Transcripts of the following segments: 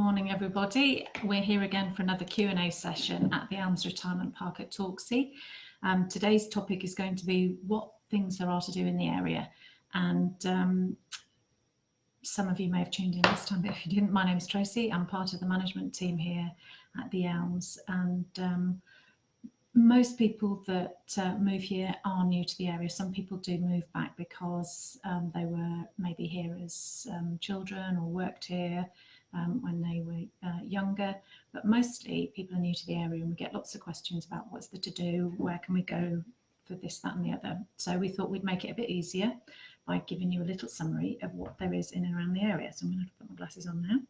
morning, everybody. We're here again for another Q&A session at the Elms Retirement Park at Torksey. Today's topic is going to be what things there are to do in the area. And some of you may have tuned in this time, but if you didn't, my name is Tracy. I'm part of the management team here at the Elms. And most people that move here are new to the area. Some people do move back because they were maybe here as children or worked here when they were younger, but mostly people are new to the area, and we get lots of questions about what's there to do, where can we go for this, that and the other. So we thought we'd make it a bit easier by giving you a little summary of what there is in and around the area. So I'm going to put my glasses on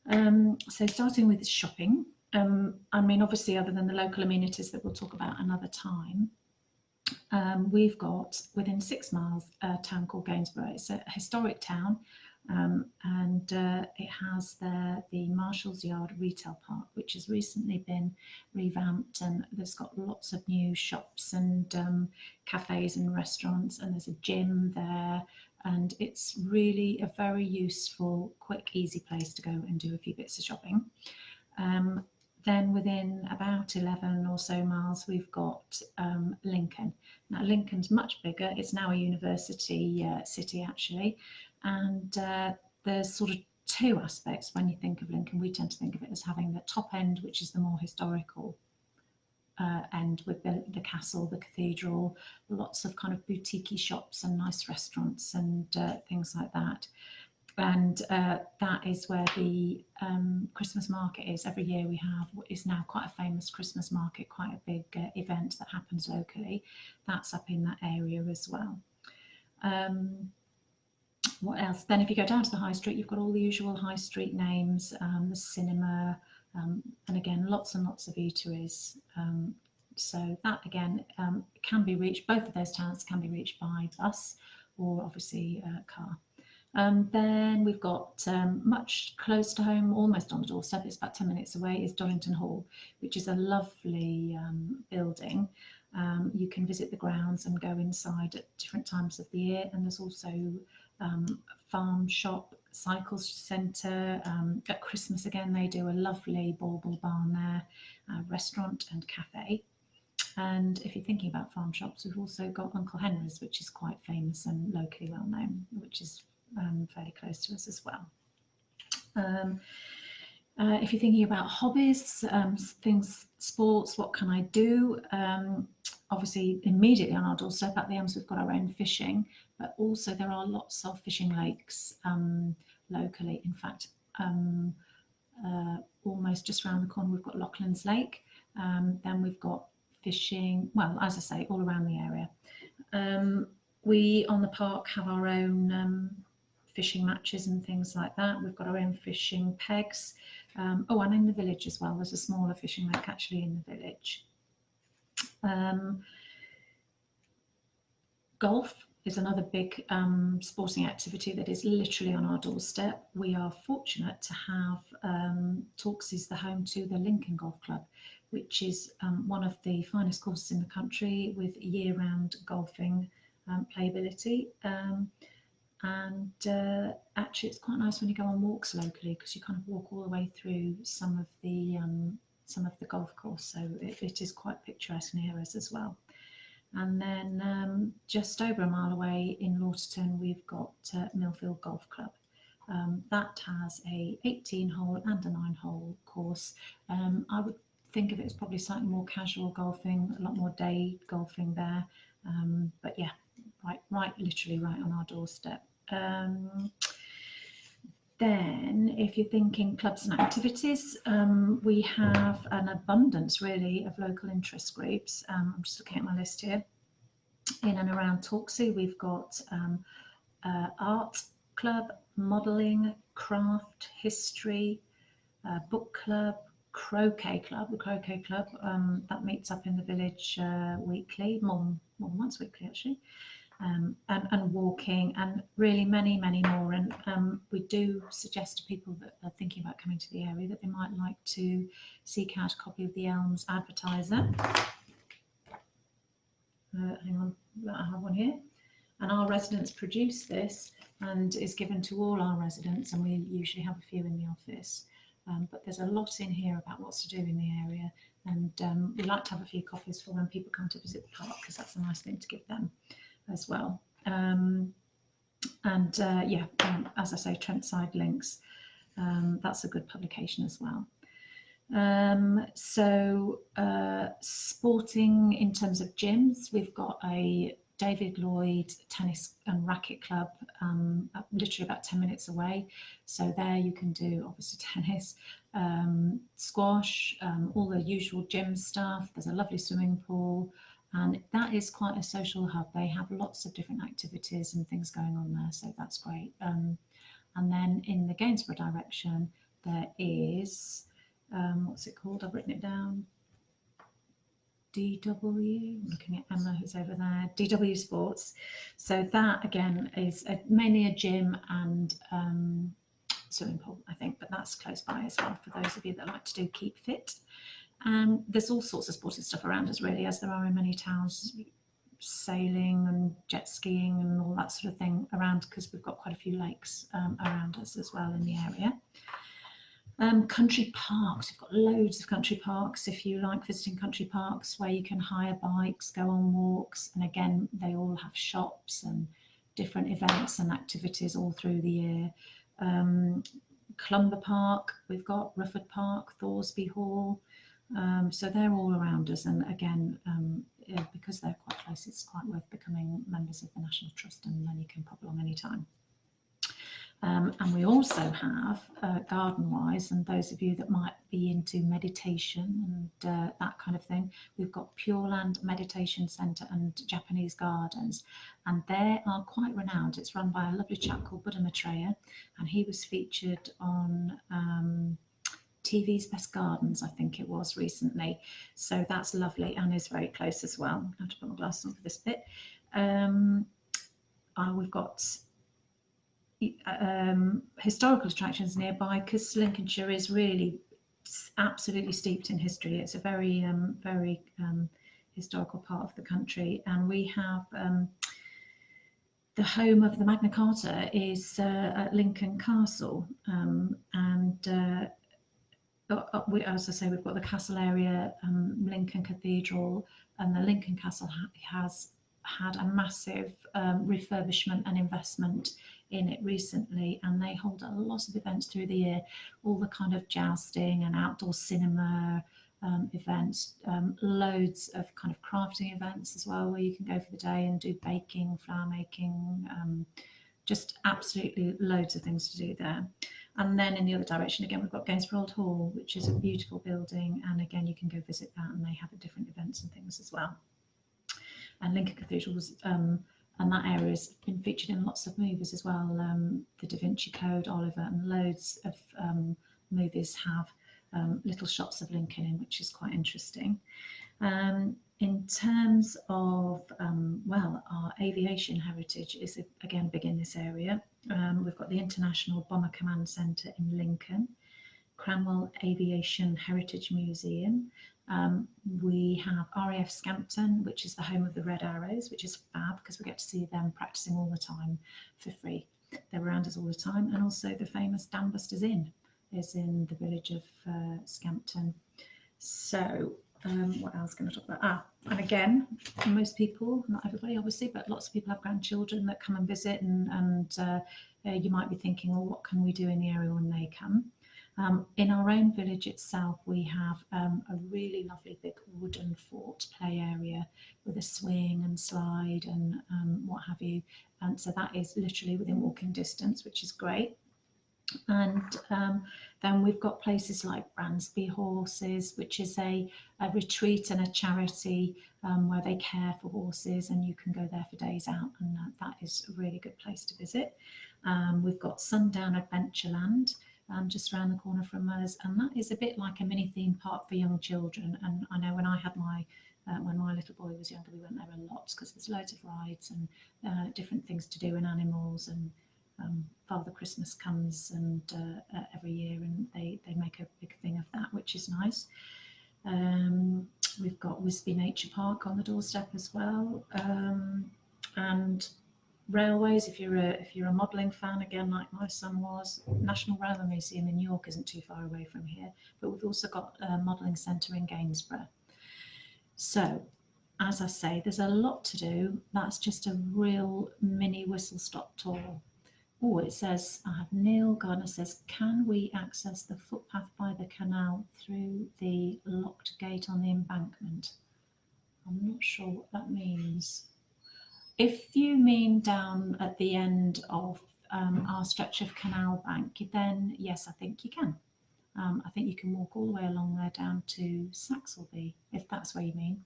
now. So starting with shopping. I mean, obviously, other than the local amenities that we'll talk about another time, we've got within 6 miles a town called Gainsborough. It's a historic town, and it has there the Marshall's Yard Retail Park, which has recently been revamped, and there's got lots of new shops and cafes and restaurants, and there's a gym there, and it's really a very useful, quick, easy place to go and do a few bits of shopping. Then within about 11 or so miles, we've got Lincoln. Now Lincoln's much bigger. It's now a university city actually, and there's sort of two aspects when you think of Lincoln. We tend to think of it as having the top end, which is the more historical end with the castle, the cathedral, lots of kind of boutique-y shops and nice restaurants and things like that. And that is where the Christmas market is. Every year we have what is now quite a famous Christmas market, quite a big event that happens locally. That's up in that area as well. What else? Then if you go down to the high street, you've got all the usual high street names, the cinema, and again, lots and lots of eateries. So that again can be reached, both of those towns can be reached by bus or obviously car. Then we've got much close to home, almost on the doorstep, it's about 10 minutes away, is Donington Hall, which is a lovely building. You can visit the grounds and go inside at different times of the year, and there's also farm shop, cycle centre. At Christmas again they do a lovely bauble barn there, restaurant and cafe. And if you're thinking about farm shops, we've also got Uncle Henry's, which is quite famous and locally well known, which is fairly close to us as well. If you're thinking about hobbies, things, sports, what can I do? Obviously, immediately on our doorstep at the Elms, we've got our own fishing, but also there are lots of fishing lakes locally. In fact, almost just around the corner, we've got Loughlin's Lake. Then we've got fishing, well, as I say, all around the area. We on the park have our own fishing matches and things like that. We've got our own fishing pegs. Oh, and in the village as well, there's a smaller fishing lake actually in the village. Golf is another big sporting activity that is literally on our doorstep. We are fortunate to have Torksey's the home to the Lincoln Golf Club, which is one of the finest courses in the country with year-round golfing playability. And actually it's quite nice when you go on walks locally, because you kind of walk all the way through some of the golf course, so it is quite picturesque near us as well. And then just over a mile away in Lauterton we've got Millfield Golf Club. That has a 18-hole and a 9-hole course. I would think of it as probably slightly more casual golfing, a lot more day golfing there, but yeah, literally right on our doorstep. Then if you're thinking clubs and activities, we have an abundance really of local interest groups. I'm just looking at my list here. In and around Torksey we've got art club, modelling, craft, history, book club, croquet club. The croquet club that meets up in the village weekly, more than once weekly actually. And walking, and really many more, and we do suggest to people that are thinking about coming to the area that they might like to seek out a copy of the Elms Advertiser. Hang on, I have one here, and our residents produce this and is given to all our residents, and we usually have a few in the office. but there's a lot in here about what's to do in the area, and we like to have a few coffees for when people come to visit the park, because that's a nice thing to give them as well. As I say, Trentside Links, that's a good publication as well. Sporting in terms of gyms, we've got a David Lloyd Tennis and Racket Club, literally about 10 minutes away. So there you can do obviously tennis, squash, all the usual gym stuff. There's a lovely swimming pool, and that is quite a social hub. They have lots of different activities and things going on there, so that's great. And then in the Gainsborough direction, there is, what's it called? I've written it down. DW, looking at Emma who's over there, DW Sports. So that again is mainly a gym and swimming pool, I think, but that's close by as well for those of you that like to do keep fit. There's all sorts of sporting stuff around us really, as there are in many towns, sailing and jet skiing and all that sort of thing around, because we've got quite a few lakes around us as well in the area. Country parks, we've got loads of country parks if you like visiting country parks, where you can hire bikes, go on walks, and again they all have shops and different events and activities all through the year. Clumber Park, we've got Rufford Park, Thoresby Hall, so they're all around us, and again because they're quite close, it's quite worth becoming members of the National Trust, and then you can pop along anytime. And we also have, garden-wise, and those of you that might be into meditation and that kind of thing, we've got Pure Land Meditation Centre and Japanese Gardens, and they are quite renowned. It's run by a lovely chap called Buddha Maitreya, and he was featured on TV's Best Gardens, I think it was, recently. So that's lovely and is very close as well. I have to put my glasses on for this bit. We've got historical attractions nearby, because Lincolnshire is really absolutely steeped in history. It's a very historical part of the country, and we have the home of the Magna Carta is at Lincoln Castle, as I say, we've got the castle area, Lincoln Cathedral, and the Lincoln Castle has had a massive refurbishment and investment in it recently, and they hold a lot of events through the year, all the kind of jousting and outdoor cinema events, loads of kind of crafting events as well, where you can go for the day and do baking, flower making, just absolutely loads of things to do there. And then in the other direction, again, we've got Gainsborough Old Hall, which is a beautiful building, and again, you can go visit that, and they have different events and things as well. And Lincoln Cathedral was, and that area has been featured in lots of movies as well. The Da Vinci Code, Oliver, and loads of movies have little shots of Lincoln in, which is quite interesting. In terms of, well, our aviation heritage is again big in this area. We've got the International Bomber Command Centre in Lincoln, Cranwell Aviation Heritage Museum. We have RAF Scampton, which is the home of the Red Arrows, which is fab because we get to see them practicing all the time for free. They're around us all the time. And also the famous Dambusters Inn is in the village of Scampton. So what else can I talk about? And again, most people, not everybody obviously, but lots of people have grandchildren that come and visit, and you might be thinking, well, what can we do in the area when they come? In our own village itself, we have a really lovely big wooden fort play area with a swing and slide and what have you. And so that is literally within walking distance, which is great. And then we've got places like Bransby Horses, which is a retreat and a charity where they care for horses, and you can go there for days out, and that is a really good place to visit. We've got Sundown Adventureland, just around the corner from us, and that is a bit like a mini theme park for young children. And I know when I had my when my little boy was younger, we went there a lot because there's loads of rides and different things to do, and animals, and Father Christmas comes and every year, and they make a big thing of that, which is nice. We've got Wisby Nature Park on the doorstep as well, and railways, if you're a modelling fan, again, like my son was, National Railway Museum in York isn't too far away from here, but we've also got a modelling centre in Gainsborough. So, as I say, there's a lot to do. That's just a real mini whistle-stop tour. Oh, it says, I have Neil Gardner says, can we access the footpath by the canal through the locked gate on the embankment? I'm not sure what that means. If you mean down at the end of our stretch of canal bank, then yes, I think you can. I think you can walk all the way along there down to Saxelby, if that's where you mean.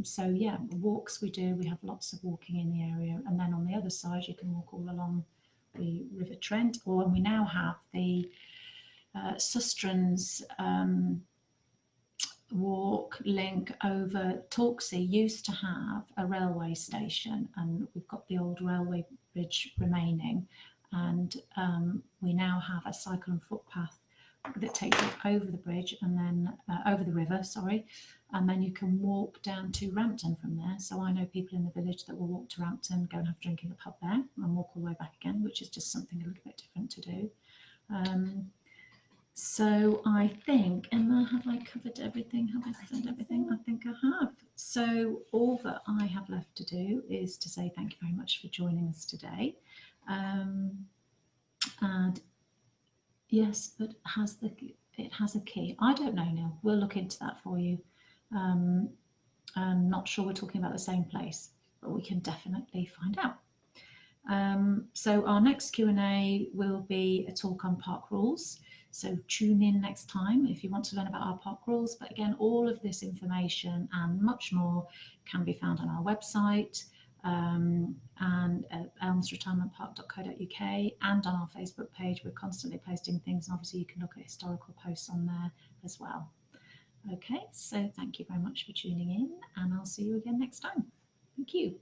So yeah, walks we do, we have lots of walking in the area, and then on the other side you can walk all along the River Trent, or we now have the Sustrans walk link over Torksey. Used to have a railway station, and we've got the old railway bridge remaining, and we now have a cycle and footpath that takes you over the bridge and then over the river, sorry, and then you can walk down to Rampton from there. So I know people in the village that will walk to Rampton, go and have a drink in the pub there, and walk all the way back again, which is just something a little bit different to do. So I think, Emma, have I covered everything? Have I said everything? I think I have. So all that I have left to do is to say thank you very much for joining us today. And yes, but it has a key. I don't know, Neil. We'll look into that for you. I'm not sure we're talking about the same place, but we can definitely find out. So our next Q&A will be a talk on park rules. So tune in next time if you want to learn about our park rules. But again, all of this information and much more can be found on our website and at elmsretirementpark.co.uk and on our Facebook page. We're constantly posting things, and obviously you can look at historical posts on there as well. Okay, so thank you very much for tuning in, and I'll see you again next time. Thank you.